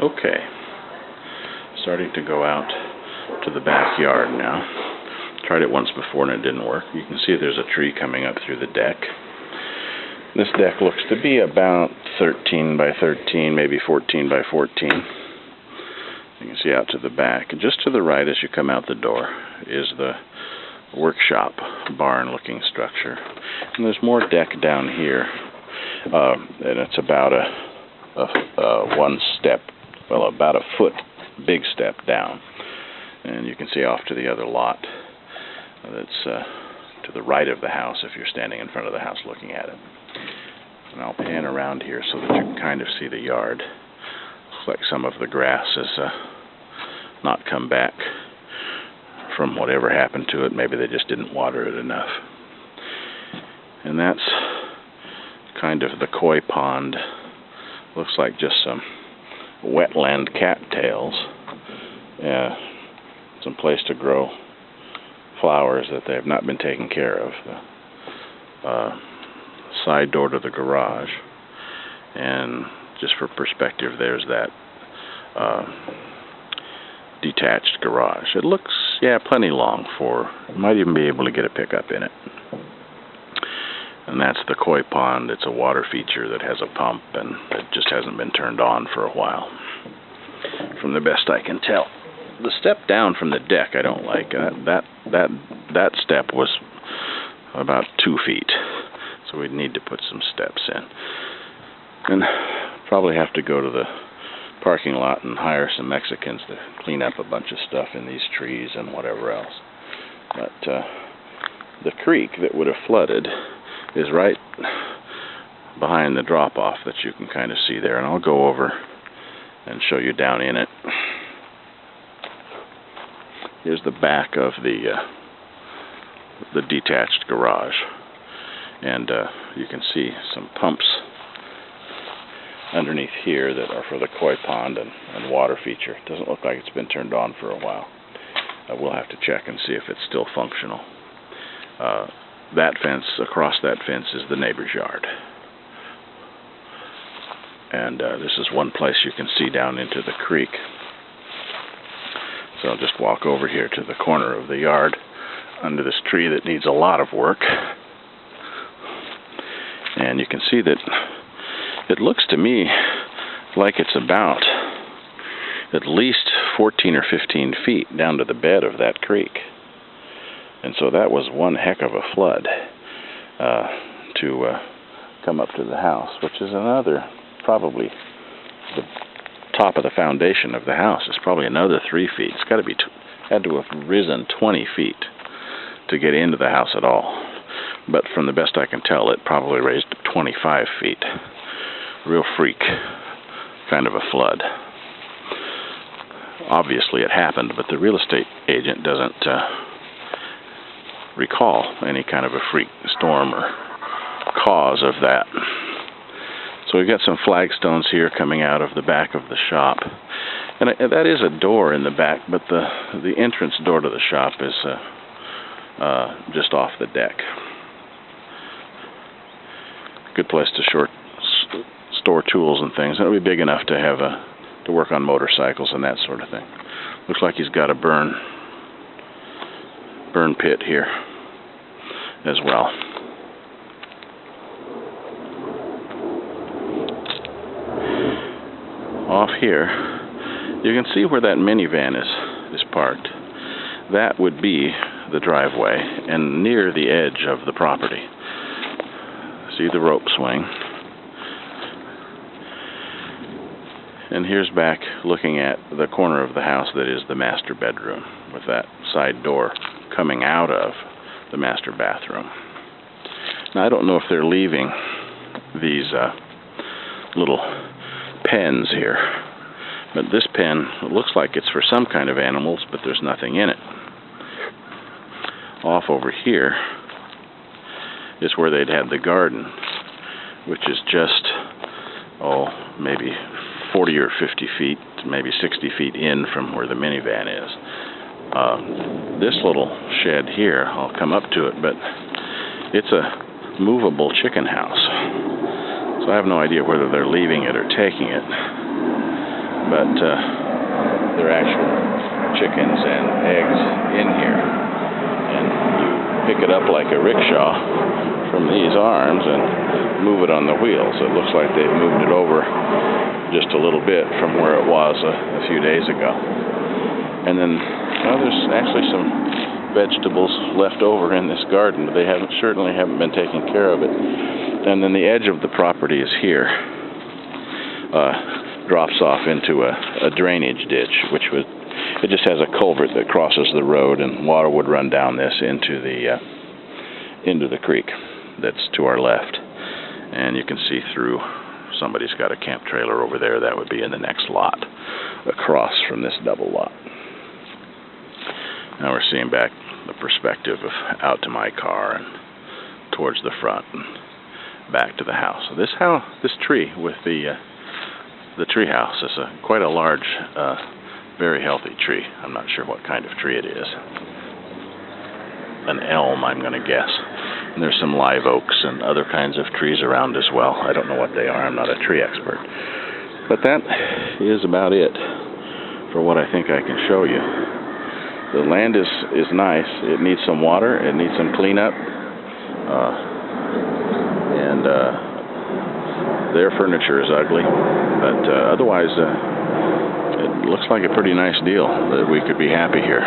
Okay, starting to go out to the backyard now. Tried it once before and it didn't work. You can see there's a tree coming up through the deck. This deck looks to be about 13 by 13, maybe 14 by 14. You can see out to the back. Just to the right as you come out the door is the workshop, barn-looking structure. And there's more deck down here, and it's about one step, well, about a foot big step down. And you can see off to the other lot that's to the right of the house if you're standing in front of the house looking at it. And I'll pan around here so that you can kind of see the yard. Looks like some of the grass has not come back from whatever happened to it. Maybe they just didn't water it enough. And that's kind of the koi pond. Looks like just some wetland cattails. Some place to grow flowers that they have not been taken care of. Side door to the garage, and just for perspective, there's that detached garage. It looks, plenty long for, you might even be able to get a pickup in it. And that's the koi pond. It's a water feature that has a pump, and it just hasn't been turned on for a while, from the best I can tell. The step down from the deck I don't like. That step was about 2 feet, so we'd need to put some steps in. And probably have to go to the parking lot and hire some Mexicans to clean up a bunch of stuff in these trees and whatever else. But the creek that would have flooded is right behind the drop-off that you can kind of see there, and I'll go over and show you down in it. Here's the back of the detached garage, and you can see some pumps underneath here that are for the koi pond and water feature. It doesn't look like it's been turned on for a while. We'll have to check and see if it's still functional. That fence, across that fence, is the neighbor's yard. And this is one place you can see down into the creek. So I'll just walk over here to the corner of the yard under this tree that needs a lot of work. And you can see that it looks to me like it's about at least 14 or 15 feet down to the bed of that creek. And so that was one heck of a flood to come up to the house, which is another, probably the top of the foundation of the house is probably another 3 feet. It's got to be had to have risen 20 feet to get into the house at all. But from the best I can tell, it probably raised 25 feet. Real freak kind of a flood. Obviously it happened, but the real estate agent doesn't recall any kind of a freak storm or cause of that. So we've got some flagstones here coming out of the back of the shop. And that is a door in the back, but the entrance door to the shop is just off the deck. Good place to store tools and things. It'll be big enough to have to work on motorcycles and that sort of thing. Looks like he's got a burn pit here as well. Off here, you can see where that minivan is parked. That would be the driveway and near the edge of the property. See the rope swing. And here's back looking at the corner of the house that is the master bedroom, with that side door coming out of the master bathroom. Now I don't know if they're leaving these little pens here, but this pen looks like it's for some kind of animals, but there's nothing in it. Off over here is where they'd had the garden, which is just maybe 40 or 50 feet, maybe 60 feet in from where the minivan is. This little shed here, I'll come up to it, but it's a movable chicken house. So I have no idea whether they're leaving it or taking it. but they're actual chickens and eggs in here. And you pick it up like a rickshaw from these arms and move it on the wheels. It looks like they've moved it over just a little bit from where it was a few days ago. And then, well, there's actually some vegetables left over in this garden, but they certainly haven't been taking care of it. And then the edge of the property is here. Drops off into a drainage ditch, it just has a culvert that crosses the road, and water would run down this into the creek that's to our left. And you can see through. Somebody's got a camp trailer over there. That would be in the next lot across from this double lot. Now we're seeing back the perspective of out to my car and towards the front and back to the house. So this tree with the tree house is quite a large, very healthy tree. I'm not sure what kind of tree it is. An elm, I'm going to guess. And there's some live oaks and other kinds of trees around as well. I don't know what they are. I'm not a tree expert. But that is about it for what I think I can show you. The land is nice. It needs some water. It needs some cleanup. Their furniture is ugly. But otherwise, it looks like a pretty nice deal that we could be happy here.